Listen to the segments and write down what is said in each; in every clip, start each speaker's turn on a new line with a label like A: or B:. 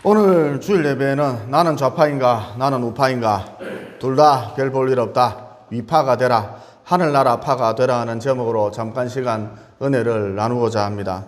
A: 오늘 주일 예배에는 나는 좌파인가 나는 우파인가 둘 다 별 볼 일 없다, 위파가 되라, 하늘나라 파가 되라 하는 제목으로 잠깐 시간 은혜를 나누고자 합니다.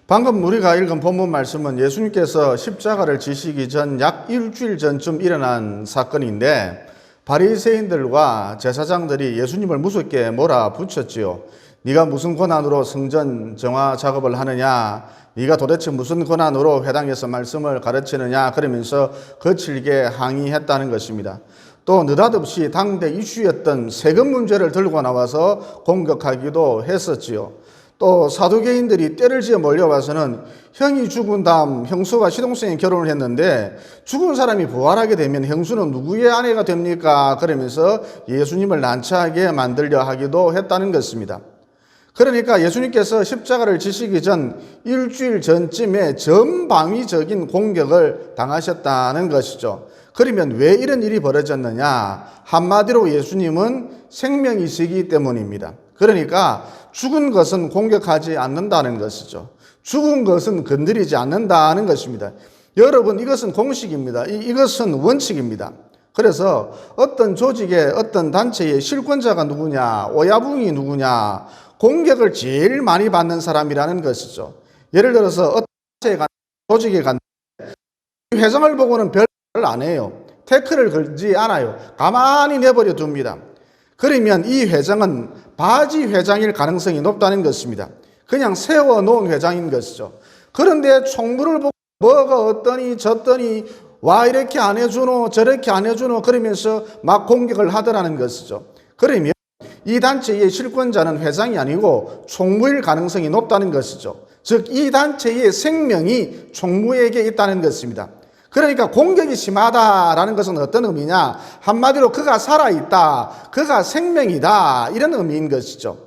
A: 방금 우리가 읽은 본문 말씀은 예수님께서 십자가를 지시기 전 약 일주일 전쯤 일어난 사건인데, 바리새인들과 제사장들이 예수님을 무섭게 몰아붙였지요. 네가 무슨 권한으로 성전 정화 작업을 하느냐, 네가 도대체 무슨 권한으로 회당에서 말씀을 가르치느냐, 그러면서 거칠게 항의했다는 것입니다. 또 느닷없이 당대 이슈였던 세금 문제를 들고 나와서 공격하기도 했었지요. 또 사두개인들이 떼를 지어 몰려와서는 형이 죽은 다음 형수와 시동생이 결혼을 했는데 죽은 사람이 부활하게 되면 형수는 누구의 아내가 됩니까? 그러면서 예수님을 난처하게 만들려 하기도 했다는 것입니다. 그러니까 예수님께서 십자가를 지시기 전 일주일 전쯤에 전방위적인 공격을 당하셨다는 것이죠. 그러면 왜 이런 일이 벌어졌느냐? 한마디로 예수님은 생명이시기 때문입니다. 그러니까 죽은 것은 공격하지 않는다는 것이죠. 죽은 것은 건드리지 않는다는 것입니다. 여러분, 이것은 공식입니다. 이것은 원칙입니다. 그래서 어떤 조직의 어떤 단체의 실권자가 누구냐, 오야붕이 누구냐, 공격을 제일 많이 받는 사람이라는 것이죠. 예를 들어서 어떤 단체에 간, 조직에 간 회장을 보고는 별을 안 해요. 태클을 걸지 않아요. 가만히 내버려 둡니다. 그러면 이 회장은 바지 회장일 가능성이 높다는 것입니다. 그냥 세워놓은 회장인 것이죠. 그런데 총무를 보고 뭐가 어떠니 저떠니 와 이렇게 안 해주노 저렇게 안 해주노 그러면서 막 공격을 하더라는 것이죠. 그러면 이 단체의 실권자는 회장이 아니고 총무일 가능성이 높다는 것이죠. 즉 이 단체의 생명이 총무에게 있다는 것입니다. 그러니까 공격이 심하다라는 것은 어떤 의미냐? 한마디로 그가 살아있다, 그가 생명이다, 이런 의미인 것이죠.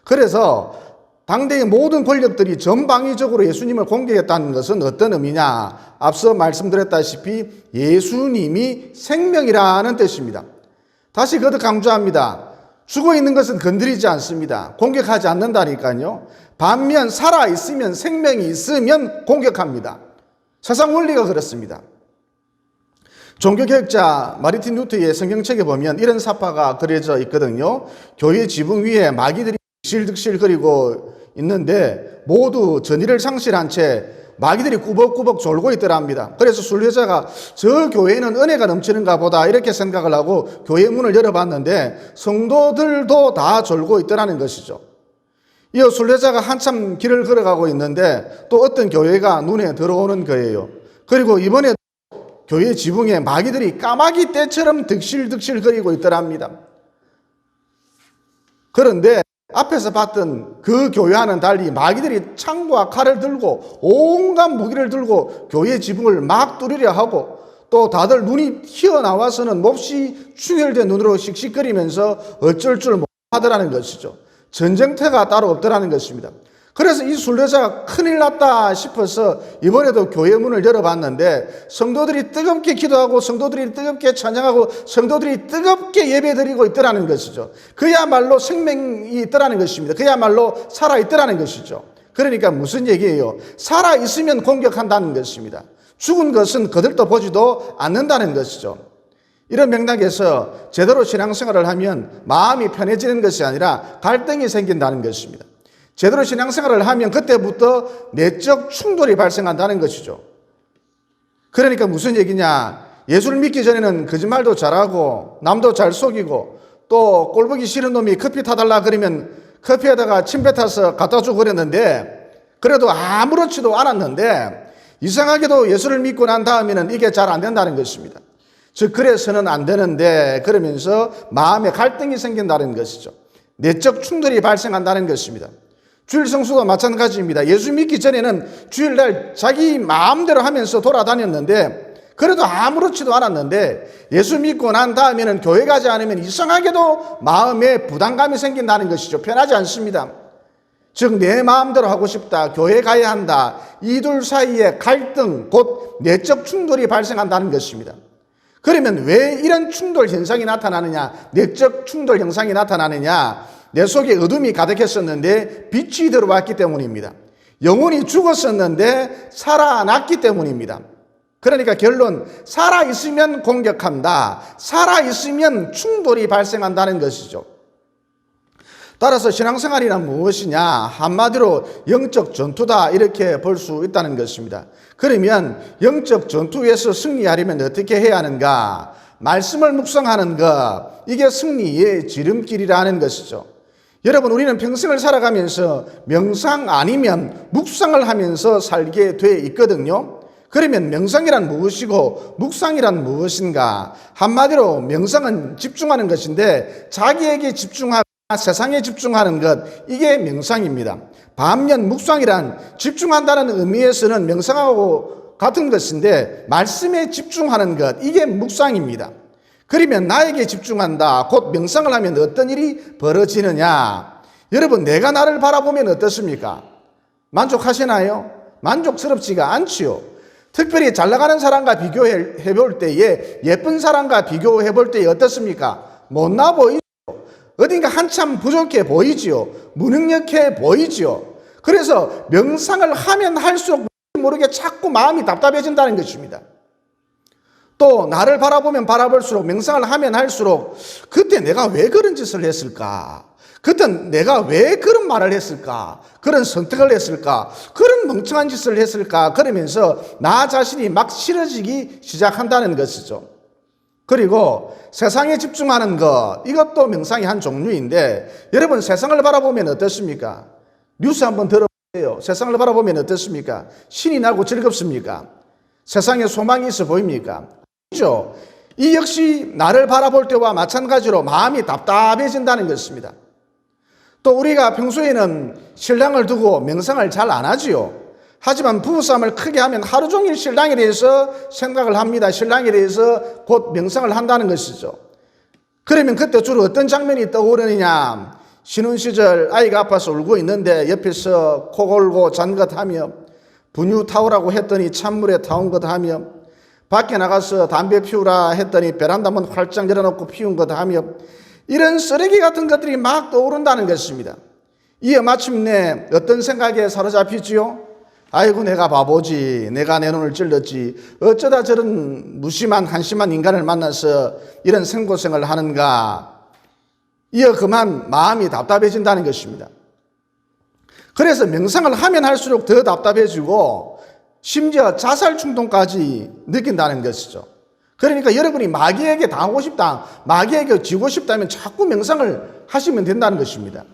A: 그래서 당대의 모든 권력들이 전방위적으로 예수님을 공격했다는 것은 어떤 의미냐? 앞서 말씀드렸다시피 예수님이 생명이라는 뜻입니다. 다시 거듭 강조합니다. 죽어있는 것은 건드리지 않습니다. 공격하지 않는다니까요. 반면 살아있으면, 생명이 있으면 공격합니다. 세상 원리가 그렇습니다. 종교개혁자 마르틴 루터의 성경책에 보면 이런 사파가 그려져 있거든요. 교회 지붕 위에 마귀들이 득실득실거리고 있는데 모두 전의를 상실한 채 마귀들이 꾸벅꾸벅 졸고 있더랍니다. 그래서 순례자가 저 교회는 은혜가 넘치는가 보다 이렇게 생각을 하고 교회 문을 열어봤는데 성도들도 다 졸고 있더라는 것이죠. 이어 순례자가 한참 길을 걸어가고 있는데 또 어떤 교회가 눈에 들어오는 거예요. 그리고 이번에 교회 지붕에 마귀들이 까마귀 떼처럼 득실득실거리고 있더랍니다. 그런데 앞에서 봤던 그 교회와는 달리 마귀들이 창과 칼을 들고 온갖 무기를 들고 교회 지붕을 막 뚫으려 하고 또 다들 눈이 튀어나와서는 몹시 충혈된 눈으로 씩씩거리면서 어쩔 줄 못하더라는 것이죠. 전쟁터가 따로 없더라는 것입니다. 그래서 이 순례자가 큰일 났다 싶어서 이번에도 교회 문을 열어봤는데 성도들이 뜨겁게 기도하고 성도들이 뜨겁게 찬양하고 성도들이 뜨겁게 예배드리고 있더라는 것이죠. 그야말로 생명이 있더라는 것입니다. 그야말로 살아있더라는 것이죠. 그러니까 무슨 얘기예요? 살아있으면 공격한다는 것입니다. 죽은 것은 거들떠 보지도 않는다는 것이죠. 이런 맥락에서 제대로 신앙생활을 하면 마음이 편해지는 것이 아니라 갈등이 생긴다는 것입니다. 제대로 신앙생활을 하면 그때부터 내적 충돌이 발생한다는 것이죠. 그러니까 무슨 얘기냐? 예수를 믿기 전에는 거짓말도 잘하고 남도 잘 속이고 또 꼴보기 싫은 놈이 커피 타달라 그러면 커피에다가 침 뱉어서 갖다 주고 그랬는데 그래도 아무렇지도 않았는데 이상하게도 예수를 믿고 난 다음에는 이게 잘 안 된다는 것입니다. 즉 그래서는 안 되는데 그러면서 마음에 갈등이 생긴다는 것이죠. 내적 충돌이 발생한다는 것입니다. 주일 성수도 마찬가지입니다. 예수 믿기 전에는 주일날 자기 마음대로 하면서 돌아다녔는데 그래도 아무렇지도 않았는데 예수 믿고 난 다음에는 교회 가지 않으면 이상하게도 마음에 부담감이 생긴다는 것이죠. 편하지 않습니다. 즉 내 마음대로 하고 싶다, 교회 가야 한다, 이 둘 사이에 갈등, 곧 내적 충돌이 발생한다는 것입니다. 그러면 왜 이런 충돌 현상이 나타나느냐, 내적 충돌 현상이 나타나느냐? 내 속에 어둠이 가득했었는데 빛이 들어왔기 때문입니다. 영혼이 죽었었는데 살아났기 때문입니다. 그러니까 결론, 살아있으면 공격한다. 살아있으면 충돌이 발생한다는 것이죠. 따라서 신앙생활이란 무엇이냐? 한마디로 영적 전투다, 이렇게 볼 수 있다는 것입니다. 그러면 영적 전투에서 승리하려면 어떻게 해야 하는가? 말씀을 묵상하는 것, 이게 승리의 지름길이라는 것이죠. 여러분, 우리는 평생을 살아가면서 명상 아니면 묵상을 하면서 살게 돼 있거든요. 그러면 명상이란 무엇이고 묵상이란 무엇인가? 한마디로 명상은 집중하는 것인데 자기에게 집중하고 세상에 집중하는 것, 이게 명상입니다. 반면 묵상이란 집중한다는 의미에서는 명상하고 같은 것인데 말씀에 집중하는 것, 이게 묵상입니다. 그러면 나에게 집중한다, 곧 명상을 하면 어떤 일이 벌어지느냐? 여러분, 내가 나를 바라보면 어떻습니까? 만족하시나요? 만족스럽지가 않지요. 특별히 잘 나가는 사람과 비교해 볼 때에, 예쁜 사람과 비교해 볼 때에 어떻습니까? 못나 보이죠. 어딘가 한참 부족해 보이지요. 무능력해 보이지요. 그래서 명상을 하면 할수록 모르게 자꾸 마음이 답답해진다는 것입니다. 또 나를 바라보면 바라볼수록, 명상을 하면 할수록 그때 내가 왜 그런 짓을 했을까? 그때 내가 왜 그런 말을 했을까? 그런 선택을 했을까? 그런 멍청한 짓을 했을까? 그러면서 나 자신이 막 싫어지기 시작한다는 것이죠. 그리고 세상에 집중하는 것, 이것도 명상의 한 종류인데, 여러분 세상을 바라보면 어떻습니까? 뉴스 한번 들어보세요. 세상을 바라보면 어떻습니까? 신이 나고 즐겁습니까? 세상에 소망이 있어 보입니까? 아니죠. 이 역시 나를 바라볼 때와 마찬가지로 마음이 답답해진다는 것입니다. 또 우리가 평소에는 신랑을 두고 명상을 잘 안 하지요. 하지만 부부싸움을 크게 하면 하루 종일 신랑에 대해서 생각을 합니다. 신랑에 대해서 곧 명상을 한다는 것이죠. 그러면 그때 주로 어떤 장면이 떠오르느냐? 신혼 시절 아이가 아파서 울고 있는데 옆에서 코 골고 잔 것 하며, 분유 타오라고 했더니 찬물에 타온 것 하며, 밖에 나가서 담배 피우라 했더니 베란다 문 활짝 열어놓고 피운 것 하며, 이런 쓰레기 같은 것들이 막 떠오른다는 것입니다. 이에 마침내 어떤 생각에 사로잡히지요? 아이고, 내가 바보지. 내가 내 눈을 찔렀지. 어쩌다 저런 무심한 한심한 인간을 만나서 이런 생고생을 하는가. 이어 그만 마음이 답답해진다는 것입니다. 그래서 명상을 하면 할수록 더 답답해지고 심지어 자살 충동까지 느낀다는 것이죠. 그러니까 여러분이 마귀에게 당하고 싶다, 마귀에게 지고 싶다면 자꾸 명상을 하시면 된다는 것입니다.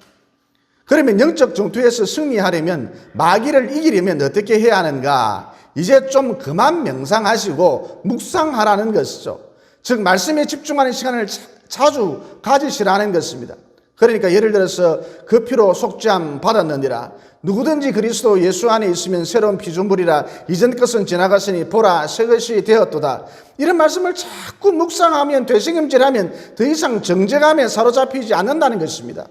A: 그러면 영적 전투에서 승리하려면, 마귀를 이기려면 어떻게 해야 하는가? 이제 좀 그만 명상하시고 묵상하라는 것이죠. 즉 말씀에 집중하는 시간을 자주 가지시라는 것입니다. 그러니까 예를 들어서 그 피로 속죄함 받았느니라. 누구든지 그리스도 예수 안에 있으면 새로운 피조물이라. 이전 것은 지나갔으니 보라 새 것이 되었도다. 이런 말씀을 자꾸 묵상하면, 되새김질하면 더 이상 정죄감에 사로잡히지 않는다는 것입니다.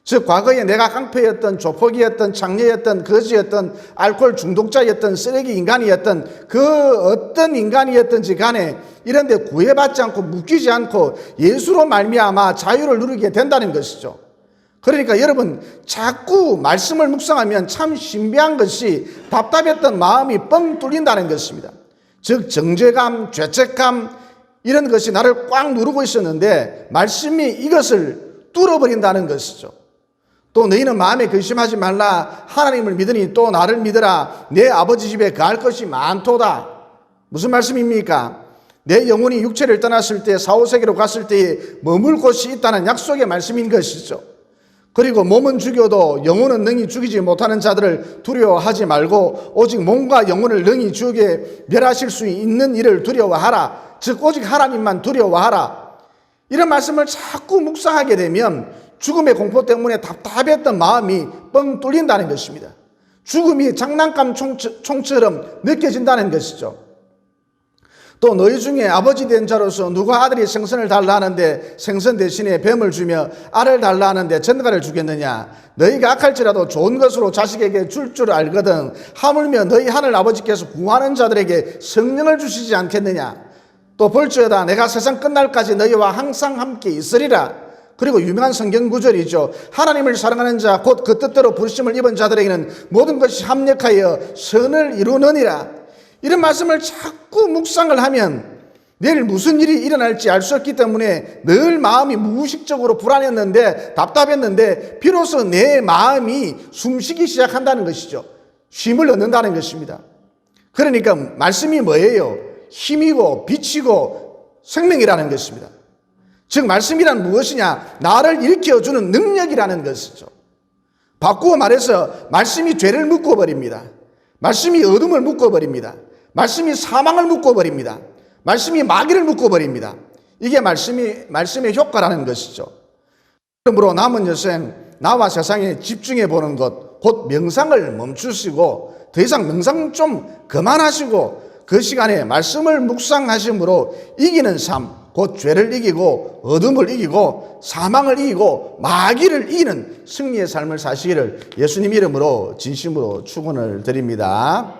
A: 즉 과거에 내가 깡패였던, 조폭이었던, 장녀였던, 거지였던, 알코올 중독자였던, 쓰레기 인간이었던 그 어떤 인간이었든지 간에 이런 데 구애받지 않고 묶이지 않고 예수로 말미암아 자유를 누리게 된다는 것이죠. 그러니까 여러분 자꾸 말씀을 묵상하면 참 신비한 것이 답답했던 마음이 뻥 뚫린다는 것입니다. 즉 정죄감, 죄책감 이런 것이 나를 꽉 누르고 있었는데 말씀이 이것을 뚫어버린다는 것이죠. 또 너희는 마음에 근심하지 말라. 하나님을 믿으니 또 나를 믿으라. 내 아버지 집에 가할 것이 많도다. 무슨 말씀입니까? 내 영혼이 육체를 떠났을 때, 사후세계로 갔을 때에 머물 곳이 있다는 약속의 말씀인 것이죠. 그리고 몸은 죽여도 영혼은 능히 죽이지 못하는 자들을 두려워하지 말고 오직 몸과 영혼을 능히 죽게 멸하실 수 있는 이를 두려워하라. 즉 오직 하나님만 두려워하라. 이런 말씀을 자꾸 묵상하게 되면 죽음의 공포 때문에 답답했던 마음이 뻥 뚫린다는 것입니다. 죽음이 장난감 총처럼 느껴진다는 것이죠. 또 너희 중에 아버지 된 자로서 누가 아들이 생선을 달라 하는데 생선 대신에 뱀을 주며 알을 달라 하는데 전갈을 주겠느냐? 너희가 악할지라도 좋은 것으로 자식에게 줄 줄 알거든. 하물며 너희 하늘 아버지께서 구하는 자들에게 성령을 주시지 않겠느냐? 또 볼지어다 내가 세상 끝날까지 너희와 항상 함께 있으리라. 그리고 유명한 성경 구절이죠. 하나님을 사랑하는 자 곧 그 뜻대로 부르심을 입은 자들에게는 모든 것이 합력하여 선을 이루느니라. 이런 말씀을 자꾸 묵상을 하면 내일 무슨 일이 일어날지 알 수 없기 때문에 늘 마음이 무의식적으로 불안했는데, 답답했는데 비로소 내 마음이 숨쉬기 시작한다는 것이죠. 쉼을 얻는다는 것입니다. 그러니까 말씀이 뭐예요? 힘이고 빛이고 생명이라는 것입니다. 즉 말씀이란 무엇이냐? 나를 일으켜주는 능력이라는 것이죠. 바꾸어 말해서 말씀이 죄를 묶어버립니다. 말씀이 어둠을 묶어버립니다. 말씀이 사망을 묶어버립니다. 말씀이 마귀를 묶어버립니다. 이게 말씀의 효과라는 것이죠. 그러므로 남은 여생 나와 세상에 집중해 보는 것, 곧 명상을 멈추시고 더 이상 명상 좀 그만하시고 그 시간에 말씀을 묵상하심으로 이기는 삶, 곧 죄를 이기고 어둠을 이기고 사망을 이기고 마귀를 이기는 승리의 삶을 사시기를 예수님 이름으로 진심으로 축원을 드립니다.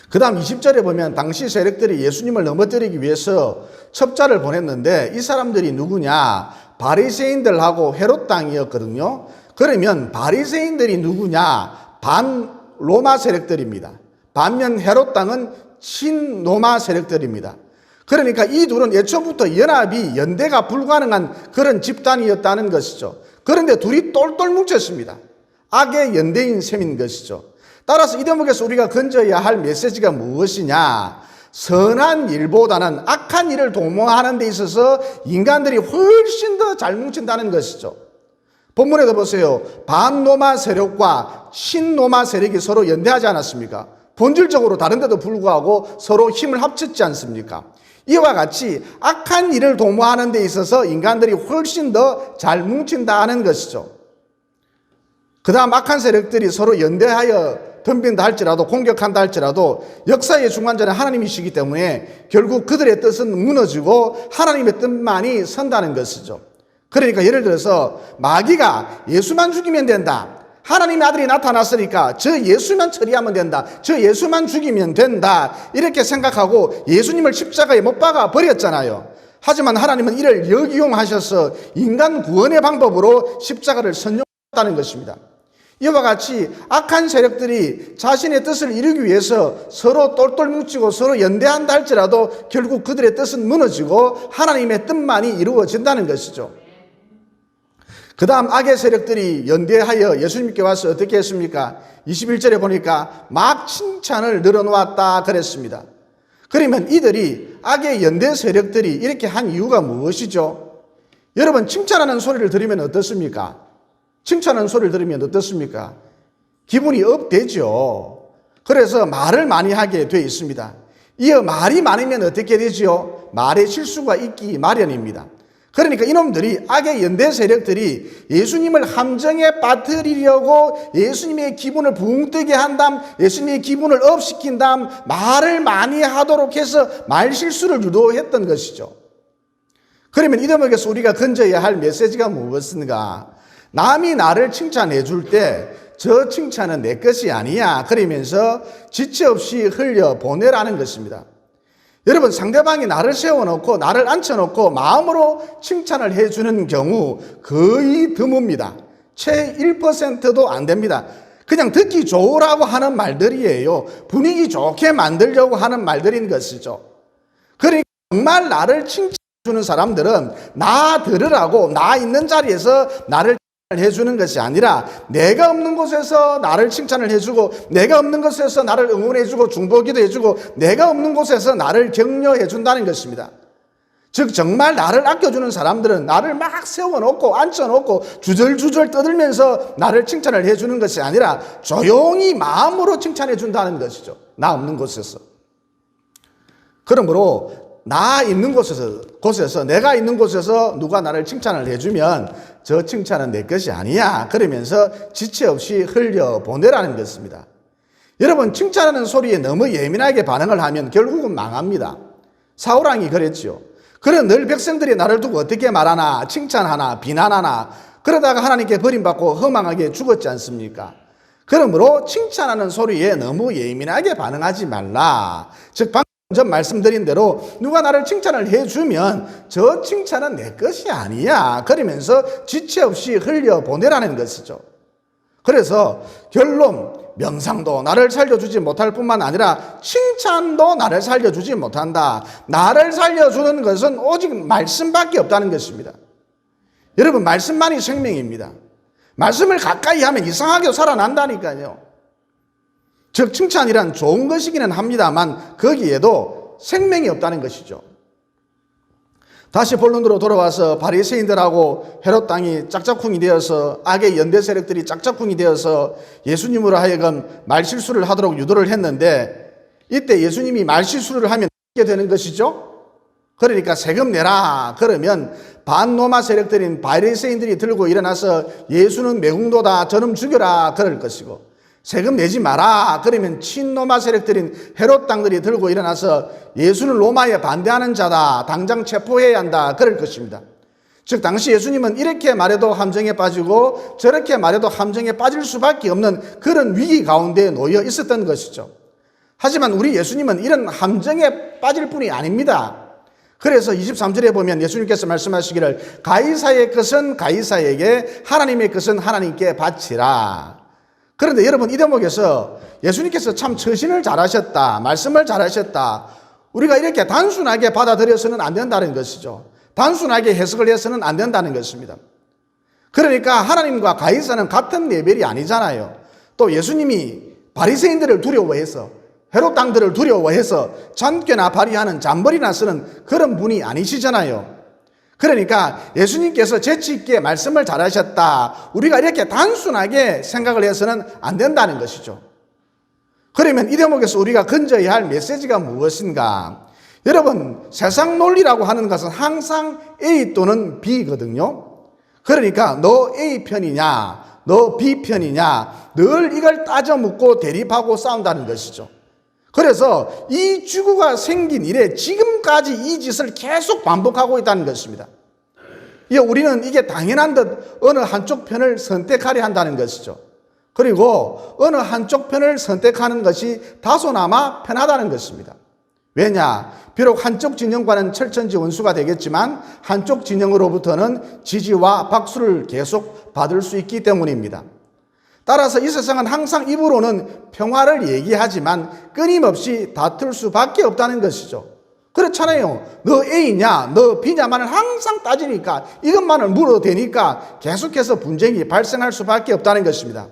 A: 그 다음 20절에 보면 당시 세력들이 예수님을 넘어뜨리기 위해서 첩자를 보냈는데 이 사람들이 누구냐? 바리새인들하고 헤롯 땅이었거든요. 그러면 바리새인들이 누구냐? 반로마 세력들입니다. 반면 헤롯 땅은 친로마 세력들입니다. 그러니까 이 둘은 애초부터 연합이 연대가 불가능한 그런 집단이었다는 것이죠. 그런데 둘이 똘똘 뭉쳤습니다. 악의 연대인 셈인 것이죠. 따라서 이 대목에서 우리가 건져야 할 메시지가 무엇이냐? 선한 일보다는 악한 일을 도모하는 데 있어서 인간들이 훨씬 더 잘 뭉친다는 것이죠. 본문에도 보세요. 반로마 세력과 친로마 세력이 서로 연대하지 않았습니까? 본질적으로 다른데도 불구하고 서로 힘을 합쳤지 않습니까? 이와 같이 악한 일을 도모하는 데 있어서 인간들이 훨씬 더 잘 뭉친다는 것이죠. 그 다음 악한 세력들이 서로 연대하여 덤빈다 할지라도 공격한다 할지라도 역사의 중간자는 하나님이시기 때문에 결국 그들의 뜻은 무너지고 하나님의 뜻만이 선다는 것이죠. 그러니까 예를 들어서 마귀가 예수만 죽이면 된다. 하나님의 아들이 나타났으니까 저 예수만 처리하면 된다. 저 예수만 죽이면 된다. 이렇게 생각하고 예수님을 십자가에 못 박아 버렸잖아요. 하지만 하나님은 이를 역이용하셔서 인간 구원의 방법으로 십자가를 선용했다는 것입니다. 이와 같이 악한 세력들이 자신의 뜻을 이루기 위해서 서로 똘똘 뭉치고 서로 연대한다 할지라도 결국 그들의 뜻은 무너지고 하나님의 뜻만이 이루어진다는 것이죠. 그 다음 악의 세력들이 연대하여 예수님께 와서 어떻게 했습니까? 21절에 보니까 막 칭찬을 늘어놓았다 그랬습니다. 그러면 이들이 악의 연대 세력들이 이렇게 한 이유가 무엇이죠? 여러분 칭찬하는 소리를 들으면 어떻습니까? 칭찬하는 소리를 들으면 어떻습니까? 기분이 업되죠. 그래서 말을 많이 하게 돼 있습니다. 이어 말이 많으면 어떻게 되죠? 말에 실수가 있기 마련입니다. 그러니까 이놈들이 악의 연대 세력들이 예수님을 함정에 빠뜨리려고 예수님의 기분을 붕 뜨게 한 다음 예수님의 기분을 업시킨 다음 말을 많이 하도록 해서 말실수를 유도했던 것이죠. 그러면 이 대목에서 우리가 건져야 할 메시지가 무엇인가? 남이 나를 칭찬해 줄 때 저 칭찬은 내 것이 아니야 그러면서 지체 없이 흘려 보내라는 것입니다. 여러분 상대방이 나를 세워놓고 나를 앉혀놓고 마음으로 칭찬을 해주는 경우 거의 드뭅니다. 채 1%도 안 됩니다. 그냥 듣기 좋으라고 하는 말들이에요. 분위기 좋게 만들려고 하는 말들인 것이죠. 그러니까 정말 나를 칭찬해주는 사람들은 나 들으라고 나 있는 자리에서 나를 해주는 것이 아니라 내가 없는 곳에서 나를 칭찬을 해주고 내가 없는 곳에서 나를 응원해주고 중보기도 해주고 내가 없는 곳에서 나를 격려해 준다는 것입니다. 즉 정말 나를 아껴주는 사람들은 나를 막 세워놓고 앉혀놓고 주절주절 떠들면서 나를 칭찬을 해주는 것이 아니라 조용히 마음으로 칭찬해 준다는 것이죠. 나 없는 곳에서. 그러므로 나 있는 곳에서 내가 있는 곳에서 누가 나를 칭찬을 해주면 저 칭찬은 내 것이 아니야 그러면서 지체 없이 흘려보내라는 것입니다. 여러분 칭찬하는 소리에 너무 예민하게 반응을 하면 결국은 망합니다. 사울왕이 그랬죠. 그래 늘 백성들이 나를 두고 어떻게 말하나 칭찬하나 비난하나 그러다가 하나님께 버림받고 허망하게 죽었지 않습니까? 그러므로 칭찬하는 소리에 너무 예민하게 반응하지 말라. 즉 전 말씀드린 대로 누가 나를 칭찬을 해주면 저 칭찬은 내 것이 아니야 그러면서 지체 없이 흘려보내라는 것이죠. 그래서 결론 명상도 나를 살려주지 못할 뿐만 아니라 칭찬도 나를 살려주지 못한다. 나를 살려주는 것은 오직 말씀밖에 없다는 것입니다. 여러분, 말씀만이 생명입니다. 말씀을 가까이 하면 이상하게 살아난다니까요. 즉 칭찬이란 좋은 것이기는 합니다만 거기에도 생명이 없다는 것이죠. 다시 본론으로 돌아와서 바리새인들하고 헤롯 왕이 짝짝꿍이 되어서 악의 연대 세력들이 짝짝꿍이 되어서 예수님으로 하여금 말실수를 하도록 유도를 했는데 이때 예수님이 말실수를 하면 어떻게 되는 것이죠? 그러니까 세금 내라 그러면 반로마 세력들인 바리새인들이 들고 일어나서 예수는 매국노다 저놈 죽여라 그럴 것이고, 세금 내지 마라 그러면 친로마 세력들인 헤롯 당들이 들고 일어나서 예수는 로마에 반대하는 자다 당장 체포해야 한다 그럴 것입니다. 즉 당시 예수님은 이렇게 말해도 함정에 빠지고 저렇게 말해도 함정에 빠질 수밖에 없는 그런 위기 가운데 놓여 있었던 것이죠. 하지만 우리 예수님은 이런 함정에 빠질 뿐이 아닙니다. 그래서 23절에 보면 예수님께서 말씀하시기를 가이사의 것은 가이사에게 하나님의 것은 하나님께 바치라. 그런데 여러분, 이 대목에서 예수님께서 참 처신을 잘하셨다, 말씀을 잘하셨다, 우리가 이렇게 단순하게 받아들여서는 안 된다는 것이죠. 단순하게 해석을 해서는 안 된다는 것입니다. 그러니까 하나님과 가이사는 같은 레벨이 아니잖아요. 또 예수님이 바리새인들을 두려워해서 헤롯 당들을 두려워해서 잔꾀나 발휘하는 잔머리나 쓰는 그런 분이 아니시잖아요. 그러니까 예수님께서 재치 있게 말씀을 잘하셨다, 우리가 이렇게 단순하게 생각을 해서는 안 된다는 것이죠. 그러면 이 대목에서 우리가 건져야 할 메시지가 무엇인가? 여러분, 세상 논리라고 하는 것은 항상 A 또는 B거든요. 그러니까 너 A 편이냐 너 B 편이냐 늘 이걸 따져 묻고 대립하고 싸운다는 것이죠. 그래서 이 지구가 생긴 이래 지금까지 이 짓을 계속 반복하고 있다는 것입니다. 우리는 이게 당연한 듯 어느 한쪽 편을 선택하려 한다는 것이죠. 그리고 어느 한쪽 편을 선택하는 것이 다소나마 편하다는 것입니다. 왜냐? 비록 한쪽 진영과는 철천지 원수가 되겠지만 한쪽 진영으로부터는 지지와 박수를 계속 받을 수 있기 때문입니다. 따라서 이 세상은 항상 입으로는 평화를 얘기하지만 끊임없이 다툴 수밖에 없다는 것이죠. 그렇잖아요. 너 A냐 너 B냐만을 항상 따지니까, 이것만을 물어대니까 계속해서 분쟁이 발생할 수밖에 없다는 것입니다.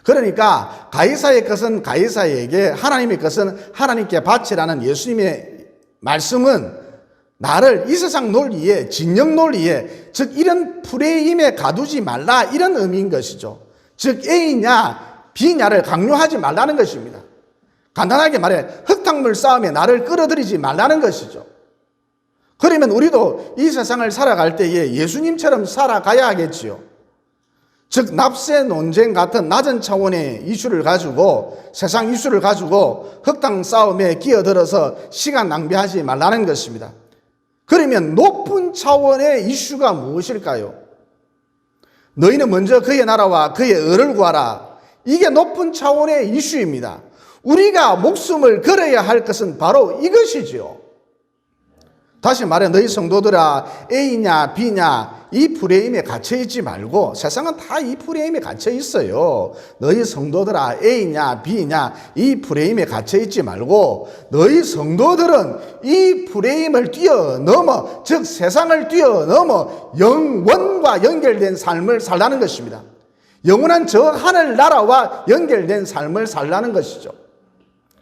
A: 그러니까 가이사의 것은 가이사에게 하나님의 것은 하나님께 바치라는 예수님의 말씀은 나를 이 세상 논리에, 진영 논리에, 즉 이런 프레임에 가두지 말라, 이런 의미인 것이죠. 즉 A냐 B냐를 강요하지 말라는 것입니다. 간단하게 말해 흙탕물 싸움에 나를 끌어들이지 말라는 것이죠. 그러면 우리도 이 세상을 살아갈 때에 예수님처럼 살아가야 하겠지요. 즉 납세 논쟁 같은 낮은 차원의 이슈를 가지고, 세상 이슈를 가지고 흙탕 싸움에 끼어들어서 시간 낭비하지 말라는 것입니다. 그러면 높은 차원의 이슈가 무엇일까요? 너희는 먼저 그의 나라와 그의 의를 구하라. 이게 높은 차원의 이슈입니다. 우리가 목숨을 걸어야 할 것은 바로 이것이지요. 다시 말해 너희 성도들아, A냐 B냐 이 프레임에 갇혀있지 말고, 세상은 다 이 프레임에 갇혀 있어요. 너희 성도들아 A냐 B냐 이 프레임에 갇혀있지 말고, 너희 성도들은 이 프레임을 뛰어넘어, 즉 세상을 뛰어넘어 영원과 연결된 삶을 살라는 것입니다. 영원한 저 하늘나라와 연결된 삶을 살라는 것이죠.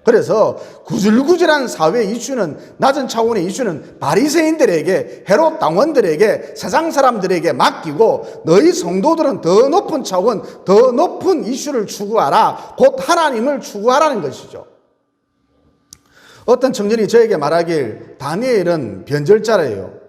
A: 그래서 구질구질한 사회 이슈는, 낮은 차원의 이슈는 바리새인들에게, 헤롯 당원들에게, 세상 사람들에게 맡기고, 너희 성도들은 더 높은 차원, 더 높은 이슈를 추구하라, 곧 하나님을 추구하라는 것이죠. 어떤 청년이 저에게 말하길 다니엘은 변절자래요.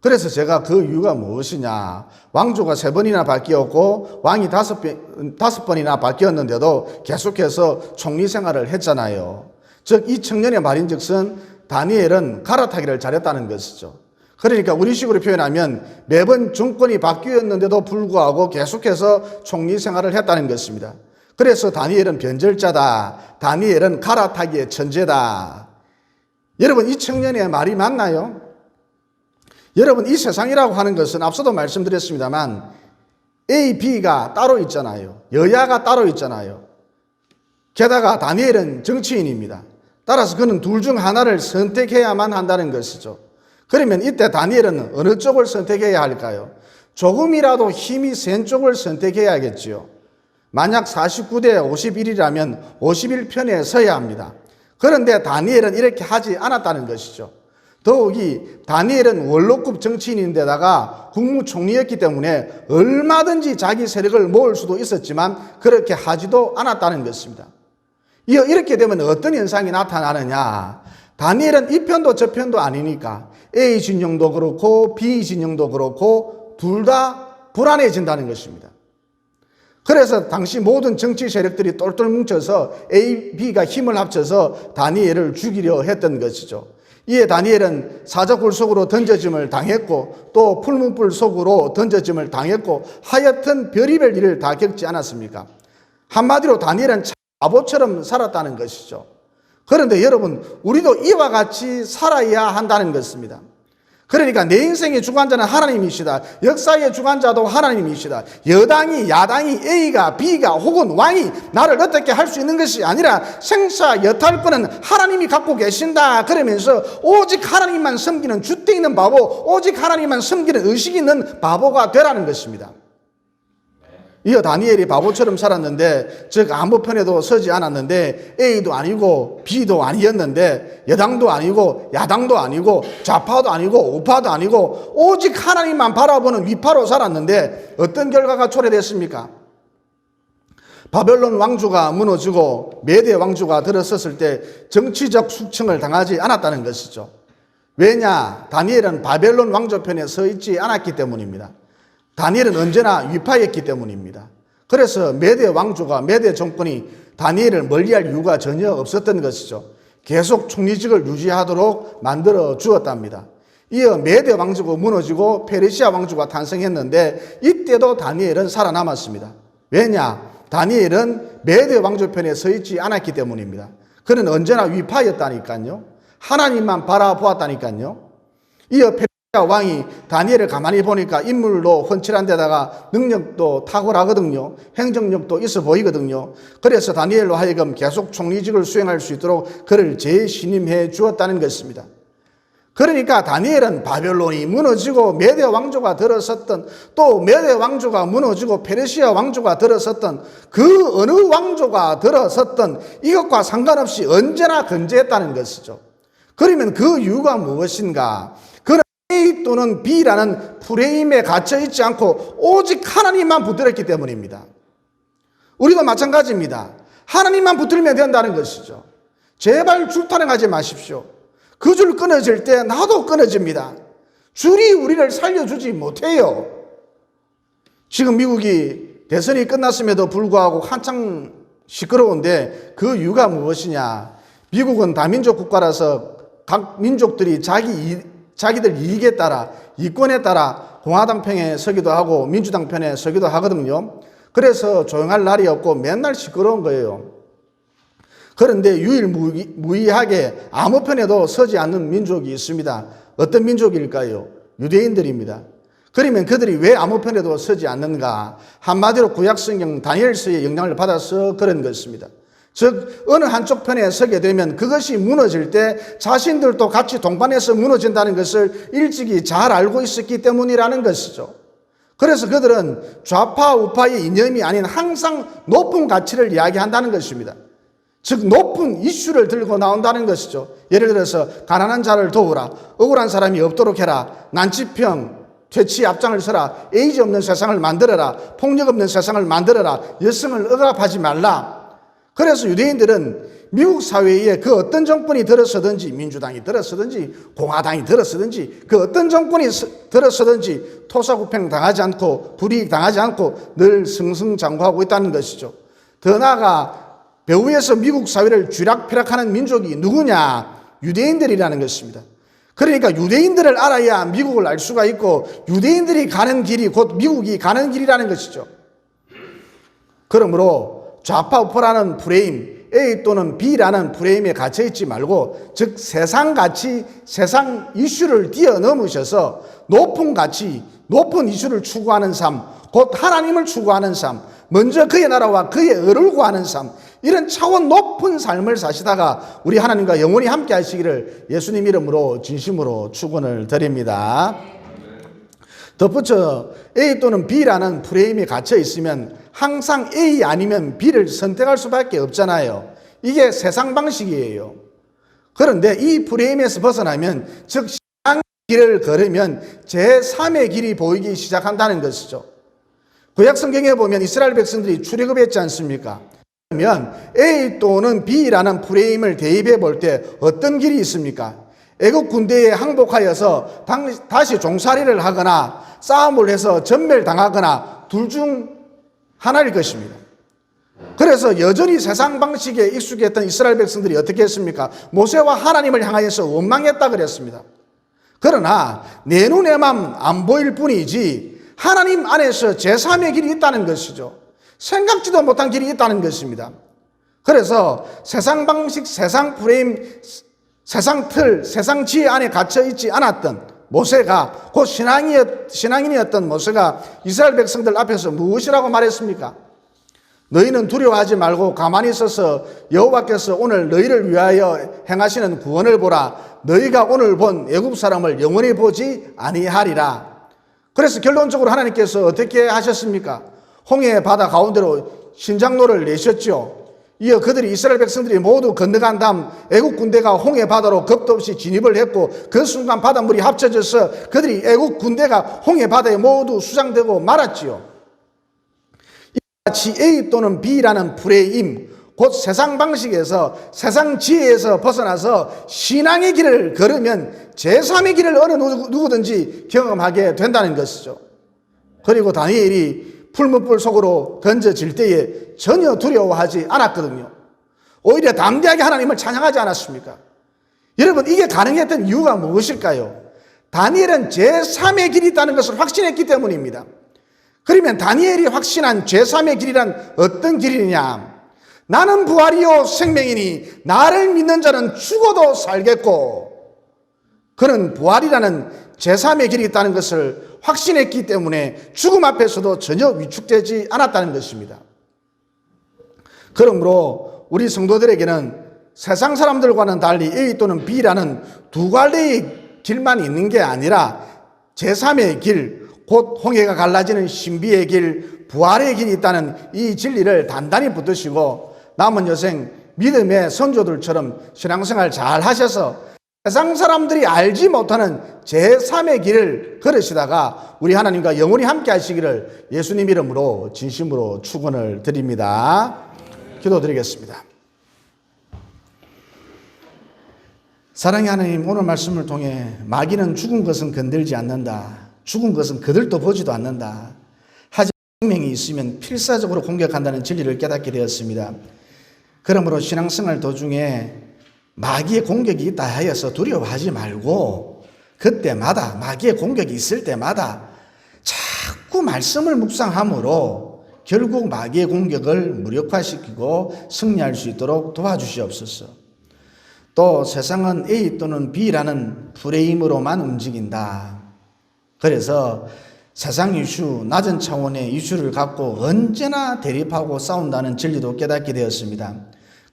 A: 그래서 제가 그 이유가 무엇이냐, 왕조가 3번이나 바뀌었고 왕이 5번이나 바뀌었는데도 계속해서 총리 생활을 했잖아요. 즉 이 청년의 말인즉슨 다니엘은 갈아타기를 잘했다는 것이죠. 그러니까 우리식으로 표현하면 매번 정권이 바뀌었는데도 불구하고 계속해서 총리 생활을 했다는 것입니다. 그래서 다니엘은 변절자다, 다니엘은 갈아타기의 천재다. 여러분, 이 청년의 말이 맞나요? 여러분, 이 세상이라고 하는 것은 앞서도 말씀드렸습니다만 A, B가 따로 있잖아요. 여야가 따로 있잖아요. 게다가 다니엘은 정치인입니다. 따라서 그는 둘 중 하나를 선택해야만 한다는 것이죠. 그러면 이때 다니엘은 어느 쪽을 선택해야 할까요? 조금이라도 힘이 센 쪽을 선택해야겠지요. 만약 49대 51이라면 51편에 서야 합니다. 그런데 다니엘은 이렇게 하지 않았다는 것이죠. 더욱이 다니엘은 원로급 정치인인데다가 국무총리였기 때문에 얼마든지 자기 세력을 모을 수도 있었지만 그렇게 하지도 않았다는 것입니다. 이렇게 되면 어떤 현상이 나타나느냐. 다니엘은 이 편도 저 편도 아니니까 A 진영도 그렇고 B 진영도 그렇고 둘 다 불안해진다는 것입니다. 그래서 당시 모든 정치 세력들이 똘똘 뭉쳐서 A, B가 힘을 합쳐서 다니엘을 죽이려 했던 것이죠. 이에 다니엘은 사자굴 속으로 던져짐을 당했고 또 풀문불 속으로 던져짐을 당했고 하여튼 별의별 일을 다 겪지 않았습니까? 한마디로 다니엘은 바보처럼 살았다는 것이죠. 그런데 여러분, 우리도 이와 같이 살아야 한다는 것입니다. 그러니까 내 인생의 주관자는 하나님이시다. 역사의 주관자도 하나님이시다. 여당이, 야당이, A가, B가 혹은 왕이 나를 어떻게 할 수 있는 것이 아니라 생사 여탈권은 하나님이 갖고 계신다. 그러면서 오직 하나님만 섬기는 줏대 있는 바보, 오직 하나님만 섬기는 의식 있는 바보가 되라는 것입니다. 이어 다니엘이 바보처럼 살았는데, 즉 아무 편에도 서지 않았는데 A도 아니고 B도 아니었는데 여당도 아니고 야당도 아니고 좌파도 아니고 우파도 아니고 오직 하나님만 바라보는 위파로 살았는데 어떤 결과가 초래됐습니까? 바벨론 왕조가 무너지고 메대 왕조가 들어섰을 때 정치적 숙청을 당하지 않았다는 것이죠. 왜냐? 다니엘은 바벨론 왕조 편에 서 있지 않았기 때문입니다. 다니엘은 언제나 위파였기 때문입니다. 그래서 메대 왕조가, 메대 정권이 다니엘을 멀리할 이유가 전혀 없었던 것이죠. 계속 총리직을 유지하도록 만들어 주었답니다. 이어 메대 왕조가 무너지고 페르시아 왕조가 탄생했는데 이때도 다니엘은 살아남았습니다. 왜냐? 다니엘은 메대 왕조 편에 서 있지 않았기 때문입니다. 그는 언제나 위파였다니까요. 하나님만 바라보았다니까요. 이어 페르시아 왕이 다니엘을 가만히 보니까 인물도 훤칠한 데다가 능력도 탁월하거든요. 행정력도 있어 보이거든요. 그래서 다니엘로 하여금 계속 총리직을 수행할 수 있도록 그를 재신임해 주었다는 것입니다. 그러니까 다니엘은 바벨론이 무너지고 메대 왕조가 들어섰던, 또 메대 왕조가 무너지고 페르시아 왕조가 들어섰던, 그 어느 왕조가 들어섰던 이것과 상관없이 언제나 건재했다는 것이죠. 그러면 그 이유가 무엇인가? A 또는 B라는 프레임에 갇혀 있지 않고 오직 하나님만 붙들었기 때문입니다. 우리도 마찬가지입니다. 하나님만 붙들면 된다는 것이죠. 제발 줄타령하지 마십시오. 그 줄 끊어질 때 나도 끊어집니다. 줄이 우리를 살려주지 못해요. 지금 미국이 대선이 끝났음에도 불구하고 한창 시끄러운데 그 이유가 무엇이냐? 미국은 다민족 국가라서 각 민족들이 자기들 이익에 따라, 이권에 따라 공화당 편에 서기도 하고 민주당 편에 서기도 하거든요. 그래서 조용할 날이 없고 맨날 시끄러운 거예요. 그런데 유일무이하게 아무 편에도 서지 않는 민족이 있습니다. 어떤 민족일까요? 유대인들입니다. 그러면 그들이 왜 아무 편에도 서지 않는가? 한마디로 구약성경 다니엘서의 영향을 받아서 그런 것입니다. 즉 어느 한쪽 편에 서게 되면 그것이 무너질 때 자신들도 같이 동반해서 무너진다는 것을 일찍이 잘 알고 있었기 때문이라는 것이죠. 그래서 그들은 좌파 우파의 이념이 아닌 항상 높은 가치를 이야기한다는 것입니다. 즉 높은 이슈를 들고 나온다는 것이죠. 예를 들어서 가난한 자를 도우라, 억울한 사람이 없도록 해라, 난치병 퇴치 앞장을 서라, 에이즈 없는 세상을 만들어라, 폭력 없는 세상을 만들어라, 여성을 억압하지 말라. 그래서 유대인들은 미국 사회에 그 어떤 정권이 들어서든지, 민주당이 들어서든지 공화당이 들어서든지 그 어떤 정권이 들어서든지 토사구팽 당하지 않고 불이익 당하지 않고 늘 승승장구하고 있다는 것이죠. 더 나아가 배후에서 미국 사회를 쥐락펴락하는 민족이 누구냐? 유대인들이라는 것입니다. 그러니까 유대인들을 알아야 미국을 알 수가 있고 유대인들이 가는 길이 곧 미국이 가는 길이라는 것이죠. 그러므로 좌파 우파라는 프레임, A 또는 B라는 프레임에 갇혀 있지 말고, 즉 세상 가치, 세상 이슈를 뛰어넘으셔서 높은 가치, 높은 이슈를 추구하는 삶, 곧 하나님을 추구하는 삶, 먼저 그의 나라와 그의 의를 구하는 삶, 이런 차원 높은 삶을 사시다가 우리 하나님과 영원히 함께 하시기를 예수님 이름으로 진심으로 축원을 드립니다. 덧붙여 A 또는 B라는 프레임에 갇혀 있으면 항상 A 아니면 B를 선택할 수밖에 없잖아요. 이게 세상 방식이에요. 그런데 이 프레임에서 벗어나면, 즉 신앙의 길을 걸으면 제3의 길이 보이기 시작한다는 것이죠. 구약 성경에 보면 이스라엘 백성들이 출애굽했지 않습니까? 그러면 A 또는 B라는 프레임을 대입해 볼 때 어떤 길이 있습니까? 애국 군대에 항복하여서 다시 종살이를 하거나 싸움을 해서 전멸당하거나 둘 중 하나일 것입니다. 그래서 여전히 세상 방식에 익숙했던 이스라엘 백성들이 어떻게 했습니까? 모세와 하나님을 향하여서 원망했다 그랬습니다. 그러나 내 눈에만 안 보일 뿐이지 하나님 안에서 제3의 길이 있다는 것이죠. 생각지도 못한 길이 있다는 것입니다. 그래서 세상 방식, 세상 프레임, 세상 틀, 세상 지혜 안에 갇혀 있지 않았던 모세가, 곧 신앙인이었던 모세가 이스라엘 백성들 앞에서 무엇이라고 말했습니까? 너희는 두려워하지 말고 가만히 있어서 여호와께서 오늘 너희를 위하여 행하시는 구원을 보라. 너희가 오늘 본 애굽 사람을 영원히 보지 아니하리라. 그래서 결론적으로 하나님께서 어떻게 하셨습니까? 홍해 바다 가운데로 신장로를 내셨죠. 이어 그들이 이스라엘 백성들이 모두 건너간 다음 애국 군대가 홍해 바다로 겁도 없이 진입을 했고, 그 순간 바닷물이 합쳐져서 그들이 애국 군대가 홍해 바다에 모두 수장되고 말았지요. 이같이 A 또는 B라는 프레임, 곧 세상 방식에서, 세상 지혜에서 벗어나서 신앙의 길을 걸으면 제3의 길을 어느 누구든지 경험하게 된다는 것이죠. 그리고 다니엘이 풀무불 속으로 던져질 때에 전혀 두려워하지 않았거든요. 오히려 담대하게 하나님을 찬양하지 않았습니까? 여러분, 이게 가능했던 이유가 무엇일까요? 다니엘은 제3의 길이 있다는 것을 확신했기 때문입니다. 그러면 다니엘이 확신한 제3의 길이란 어떤 길이냐? 나는 부활이요 생명이니 나를 믿는 자는 죽어도 살겠고, 그는 부활이라는 제3의 길이 있다는 것을 확신했기 때문에 죽음 앞에서도 전혀 위축되지 않았다는 것입니다. 그러므로 우리 성도들에게는 세상 사람들과는 달리 A 또는 B라는 두 갈래의 길만 있는 게 아니라 제3의 길, 곧 홍해가 갈라지는 신비의 길, 부활의 길이 있다는 이 진리를 단단히 붙드시고 남은 여생 믿음의 선조들처럼 신앙생활 잘 하셔서 세상 사람들이 알지 못하는 제3의 길을 걸으시다가 우리 하나님과 영원히 함께 하시기를 예수님 이름으로 진심으로 축원을 드립니다. 기도드리겠습니다. 사랑의 하나님, 오늘 말씀을 통해 마귀는 죽은 것은 건들지 않는다. 죽은 것은 그들도 보지도 않는다. 하지만 생명이 있으면 필사적으로 공격한다는 진리를 깨닫게 되었습니다. 그러므로 신앙생활 도중에 마귀의 공격이 있다 하여서 두려워하지 말고 그때마다 마귀의 공격이 있을 때마다 자꾸 말씀을 묵상함으로 결국 마귀의 공격을 무력화시키고 승리할 수 있도록 도와주시옵소서. 또 세상은 A 또는 B라는 프레임으로만 움직인다. 그래서 세상 이슈, 낮은 차원의 이슈를 갖고 언제나 대립하고 싸운다는 진리도 깨닫게 되었습니다.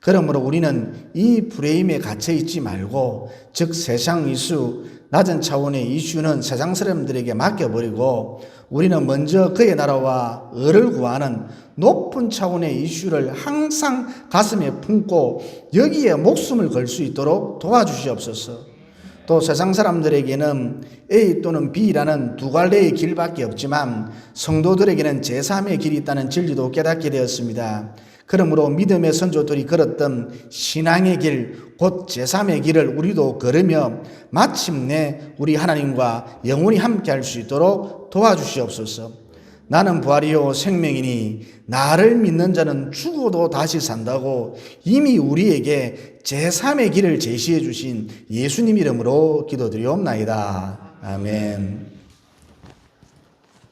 A: 그러므로 우리는 이 프레임에 갇혀 있지 말고, 즉 세상 이슈, 낮은 차원의 이슈는 세상 사람들에게 맡겨버리고 우리는 먼저 그의 나라와 의를 구하는 높은 차원의 이슈를 항상 가슴에 품고 여기에 목숨을 걸 수 있도록 도와주시옵소서. 또 세상 사람들에게는 A 또는 B라는 두 갈래의 길밖에 없지만 성도들에게는 제3의 길이 있다는 진리도 깨닫게 되었습니다. 그러므로 믿음의 선조들이 걸었던 신앙의 길, 곧 제3의 길을 우리도 걸으며 마침내 우리 하나님과 영원히 함께 할 수 있도록 도와주시옵소서. 나는 부활이요 생명이니 나를 믿는 자는 죽어도 다시 산다고 이미 우리에게 제3의 길을 제시해 주신 예수님 이름으로 기도드리옵나이다. 아멘.